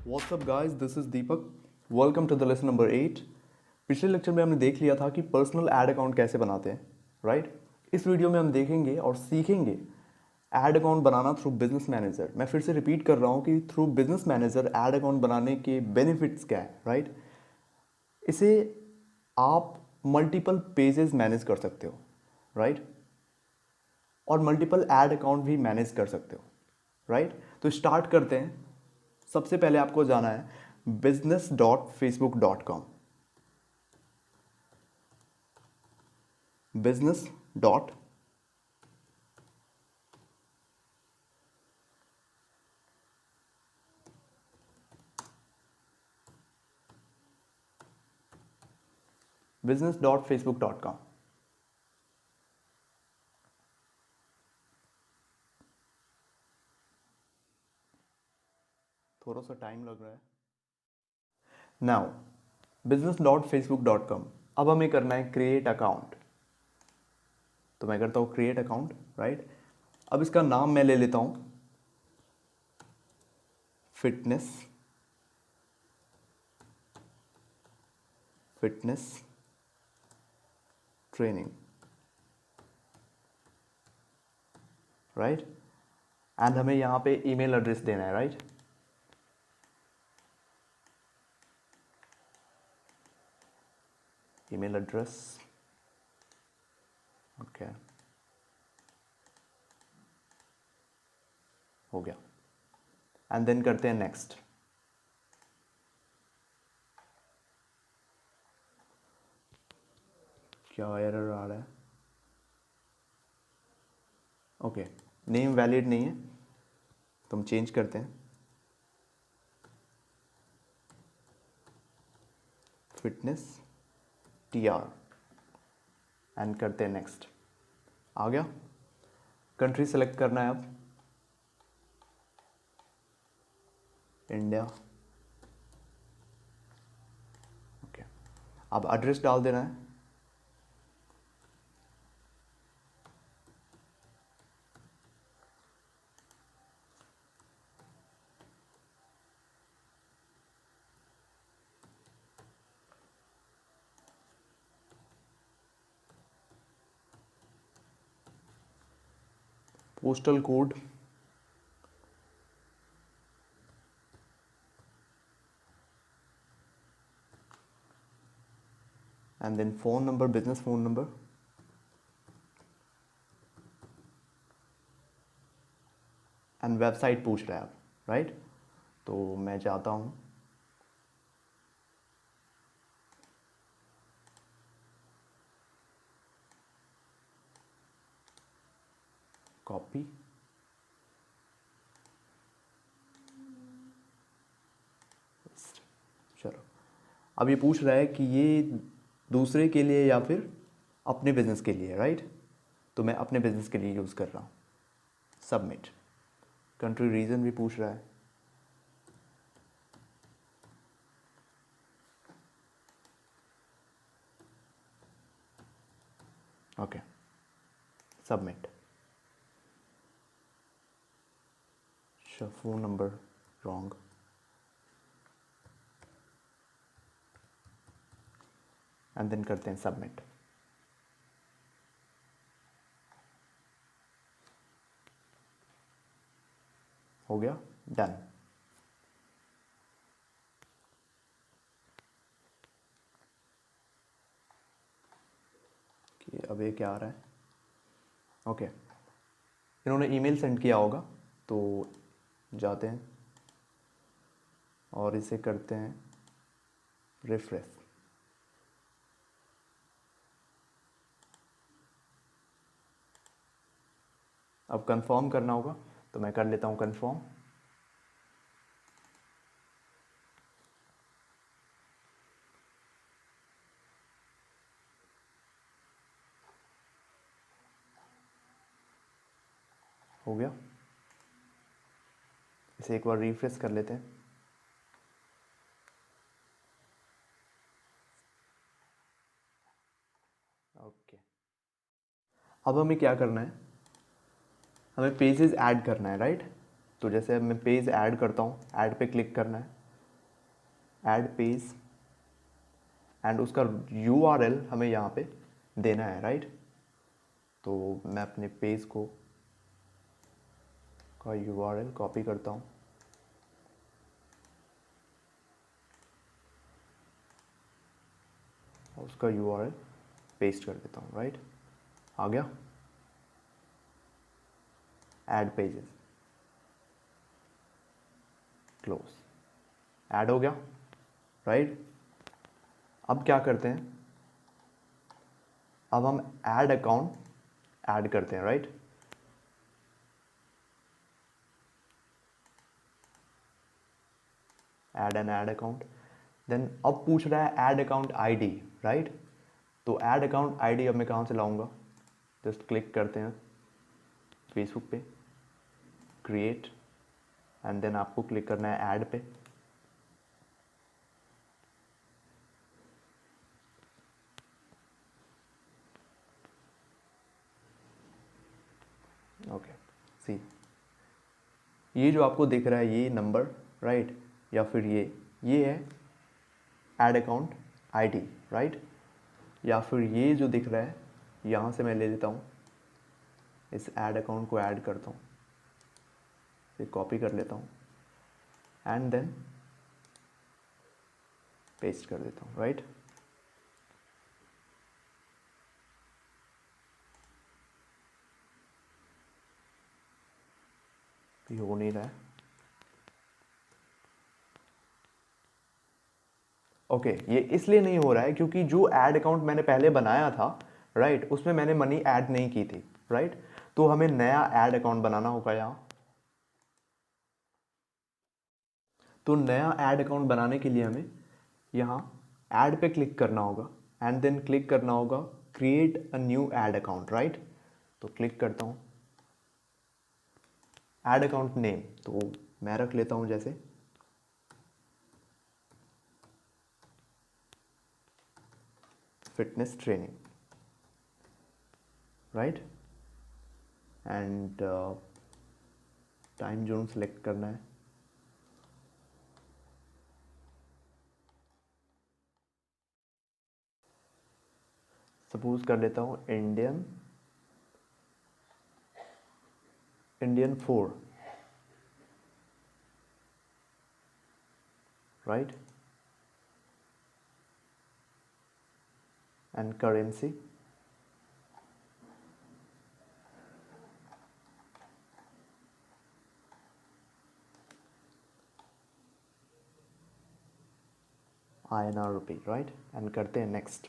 What's up guys, this is Deepak. Welcome to the lesson number 8. पिछले lecture में हमने देख लिया था कि पर्सनल ऐड अकाउंट कैसे बनाते हैं, राइट? इस वीडियो में हम देखेंगे और सीखेंगे ऐड अकाउंट बनाना थ्रू बिजनेस मैनेजर। मैं फिर से रिपीट कर रहा हूँ कि through business manager add account बनाने के बेनिफिट्स क्या है, राइट? इसे आप मल्टीपल पेजेस मैनेज कर सकते हो, राइट? और मल्टीपल ऐड अकाउंट भी मैनेज कर सकते हो, राइट? तो स्टार्ट करते हैं। सबसे पहले आपको जाना है business.facebook.com। business dot business.facebook.com। थोड़ा सा टाइम लग रहा है। Now business.facebook.com। अब हमें करना है क्रिएट अकाउंट, तो मैं करता हूँ क्रिएट अकाउंट, राइट? अब इसका नाम मैं ले लेता हूँ फिटनेस ट्रेनिंग, राइट? एंड हमें यहाँ पे ईमेल एड्रेस देना है, राइट? ईमेल एड्रेस, ओके, हो गया। एंड देन करते हैं नेक्स्ट। क्या एरर आ रहा है? ओके, नेम वैलिड नहीं है तो हम चेंज करते हैं फिटनेस TR एंड करते हैं नेक्स्ट। आ गया। कंट्री सेलेक्ट करना है अब, इंडिया, ओके। अब एड्रेस डाल देना है, postal code, and then phone number, business phone number, and website पूछ रहा है आप, राइट? तो मैं चाहता हूँ कॉपी, चलो। अब ये पूछ रहा है कि ये दूसरे के लिए या फिर अपने बिजनेस के लिए, राइट? तो मैं अपने बिजनेस के लिए यूज़ कर रहा हूँ। सबमिट। कंट्री रीजन भी पूछ रहा है, ओके, सबमिट। अच्छा, phone number wrong, and then करते हैं सबमिट। हो गया, डन। कि अब ये क्या आ रहा है? ओके, इन्होंने ईमेल सेंड किया होगा, तो जाते हैं और इसे करते हैं रिफ्रेश। अब कंफर्म करना होगा, तो मैं कर लेता हूँ कंफर्म। हो गया। इसे एक बार रिफ्रेश कर लेते हैं। ओके, अब हमें क्या करना है? हमें पेजेस ऐड करना है, राइट? तो जैसे अब मैं पेज ऐड करता हूँ, ऐड पे क्लिक करना है, ऐड पेज एंड उसका URL हमें यहाँ पे देना है, राइट। तो मैं अपने पेज को का URL कॉपी करता हूँ, और उसका URL पेस्ट कर देता हूँ, राइट। आ गया ऐड पेजेस, क्लोज, ऐड हो गया, राइट। अब क्या करते हैं, अब हम ऐड अकाउंट ऐड करते हैं, right. Add an add account, then अब पूछ रहा है ऐड अकाउंट आईडी, राइट। तो ऐड अकाउंट आईडी अब मैं कहाँ से लाऊंगा, जस्ट क्लिक करते हैं फेसबुक पे, क्रिएट, एंड देन आपको क्लिक करना है ऐड पे। ओके, सी, ये जो आपको दिख रहा है ये नंबर, राइट, या फिर ये है ऐड अकाउंट आईडी, राइट। या फिर ये जो दिख रहा है, यहाँ से मैं ले लेता हूँ, इस ऐड अकाउंट को ऐड करता हूँ, फिर कॉपी कर लेता हूँ एंड देन पेस्ट कर देता हूँ, राइट। ये हो नहीं रहा है, ओके। ये इसलिए नहीं हो रहा है क्योंकि जो ऐड अकाउंट मैंने पहले बनाया था, राइट, उसमें मैंने मनी ऐड नहीं की थी, राइट। तो हमें नया ऐड अकाउंट बनाना होगा यहाँ। तो नया ऐड अकाउंट बनाने के लिए हमें यहाँ ऐड पे क्लिक करना होगा एंड देन क्लिक करना होगा create a new add account, right. तो क्लिक करता हूँ ऐड अकाउंट नेम, तो मैं रख लेता हूँ जैसे fitness training, right. And time zone select करना है, सपोज कर लेता हूँ Indian 4, right, and currency INR rupee, right, and करते हैं नेक्स्ट।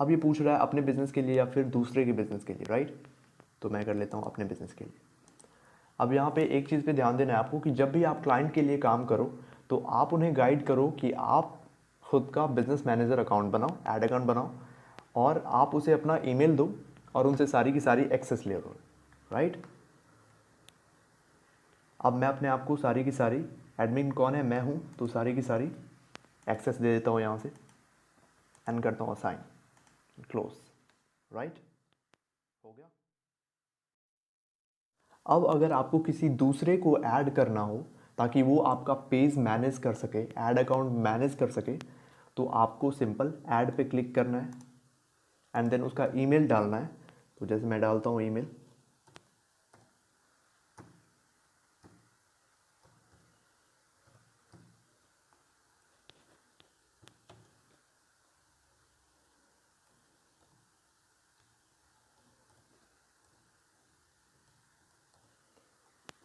अब ये पूछ रहा है अपने बिजनेस के लिए या फिर दूसरे के बिजनेस के लिए, राइट। तो मैं कर लेता हूँ अपने बिजनेस के लिए। अब यहाँ पे एक चीज़ पे ध्यान देना है आपको कि जब भी आप क्लाइंट के लिए काम करो तो आप उन्हें गाइड करो कि आप खुद का बिजनेस मैनेजर अकाउंट बनाओ, ऐड अकाउंट बनाओ, और आप उसे अपना ईमेल दो और उनसे सारी की सारी एक्सेस ले लो, राइट। अब मैं अपने आप को सारी की सारी, एडमिन कौन है, मैं हूँ, तो सारी की सारी एक्सेस दे देता हूँ यहाँ से एंड करता हूँ असाइन, क्लोज, राइट, हो गया। अब अगर आपको किसी दूसरे को ऐड करना हो ताकि वो आपका पेज मैनेज कर सके, ऐड अकाउंट मैनेज कर सके, तो आपको सिंपल ऐड पे क्लिक करना है एंड देन उसका ईमेल डालना है। तो जैसे मैं डालता हूँ ईमेल,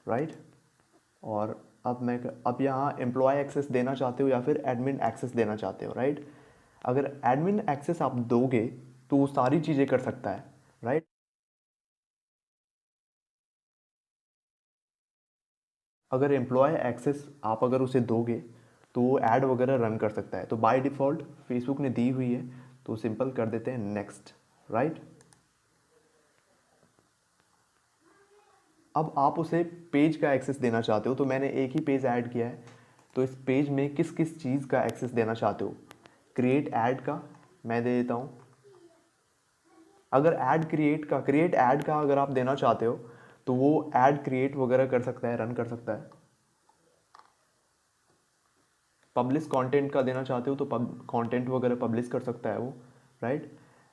राइट। और अब यहाँ एम्प्लॉय एक्सेस देना चाहते हो या फिर एडमिन एक्सेस देना चाहते हो, राइट। अगर एडमिन एक्सेस आप दोगे तो वो सारी चीज़ें कर सकता है, राइट। अगर एम्प्लॉय एक्सेस आप अगर उसे दोगे तो वो ऐड वगैरह रन कर सकता है। तो बाय डिफ़ॉल्ट फेसबुक ने दी हुई है, तो सिंपल कर देते हैं नेक्स्ट, राइट। अब आप उसे पेज का एक्सेस देना चाहते हो, तो मैंने एक ही पेज ऐड किया है, तो इस पेज में किस किस चीज़ का एक्सेस देना चाहते हो, क्रिएट ऐड का मैं दे देता हूँ। अगर क्रिएट ऐड का अगर आप देना चाहते हो तो वो ऐड क्रिएट वगैरह कर सकता है, रन कर सकता है। पब्लिश कंटेंट का देना चाहते हो तो कंटेंट वगैरह पब्लिश कर सकता है वो, राइट।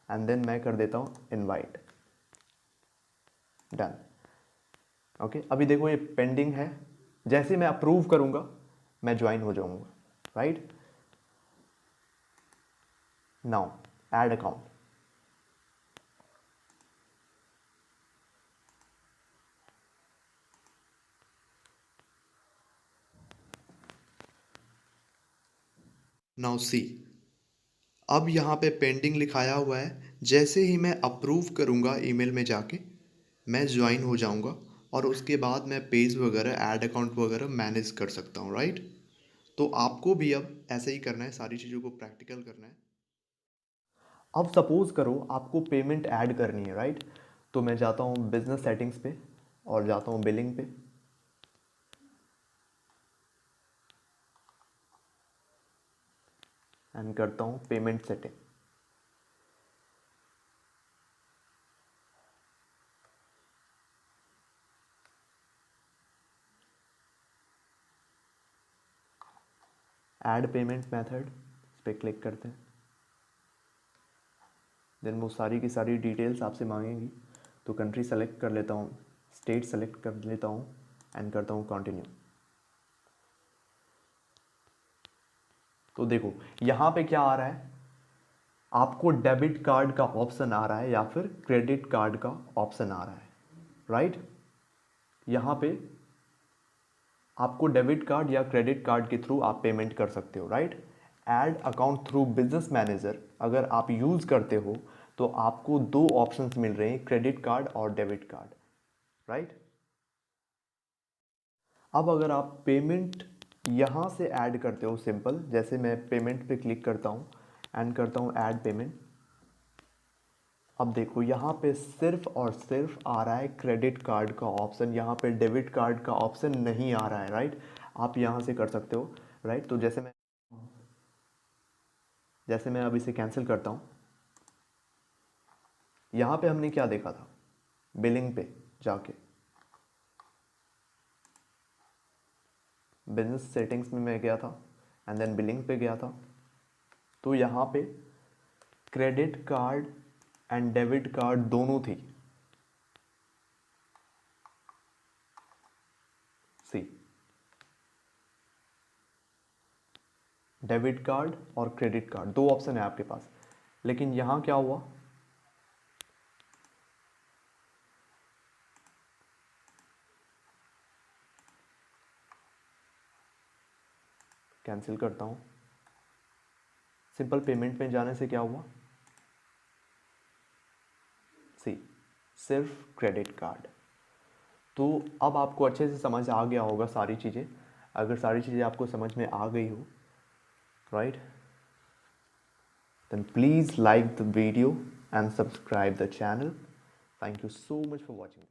एंड देन मैं कर देता हूँ इनवाइट, डन। ओके, अभी देखो ये पेंडिंग है, जैसे मैं अप्रूव करूँगा मैं ज्वाइन हो जाऊँगा, right. Now add account, now see, अब यहाँ पे पेंडिंग लिखाया हुआ है, जैसे ही मैं अप्रूव करूँगा ईमेल में जाके मैं ज्वाइन हो जाऊँगा और उसके बाद मैं पेज वगैरह ऐड अकाउंट वगैरह मैनेज कर सकता हूँ, राइट। तो आपको भी अब ऐसे ही करना है, सारी चीज़ों को प्रैक्टिकल करना है। अब सपोज करो आपको पेमेंट ऐड करनी है, राइट। तो मैं जाता हूँ बिजनेस सेटिंग्स पे और जाता हूँ बिलिंग पे, एंड करता हूँ payment setting. Add payment method, इस पर क्लिक करते हैं। देन वो सारी की सारी डिटेल्स आपसे मांगेंगी, तो कंट्री सेलेक्ट कर लेता हूँ, स्टेट सेलेक्ट कर लेता हूँ एंड करता हूँ कंटिन्यू। तो देखो यहाँ पे क्या आ रहा है, आपको डेबिट कार्ड का ऑप्शन आ रहा है या फिर क्रेडिट कार्ड का ऑप्शन आ रहा है, राइट। यहाँ पे आपको डेबिट कार्ड या क्रेडिट कार्ड के थ्रू आप पेमेंट कर सकते हो, right. Add account through business manager अगर आप यूज़ करते हो तो आपको दो ऑप्शंस मिल रहे हैं, क्रेडिट कार्ड और डेबिट कार्ड, राइट। अब अगर आप पेमेंट यहाँ से ऐड करते हो, सिंपल, जैसे मैं पेमेंट पे क्लिक करता हूँ एंड करता हूँ ऐड पेमेंट। अब देखो यहाँ पे सिर्फ और सिर्फ आ रहा है क्रेडिट कार्ड का ऑप्शन, यहाँ पे डेबिट कार्ड का ऑप्शन नहीं आ रहा है, राइट। आप यहाँ से कर सकते हो, राइट। तो जैसे मैं अब इसे कैंसिल करता हूँ, यहाँ पे हमने क्या देखा था, बिलिंग पे जाके बिजनेस सेटिंग्स में मैं गया था एंड देन बिलिंग पे गया था, तो यहाँ पे credit card and debit card दोनों थी, सी, डेबिट कार्ड और क्रेडिट कार्ड दो ऑप्शन है आपके पास। लेकिन यहाँ क्या हुआ, कैंसिल करता हूँ, सिंपल पेमेंट में जाने से क्या हुआ, सी, सिर्फ क्रेडिट कार्ड। तो अब आपको अच्छे से समझ आ गया होगा सारी चीज़ें। अगर सारी चीज़ें आपको समझ में आ गई हो, right, then please like the video and subscribe the channel. Thank you so much for watching.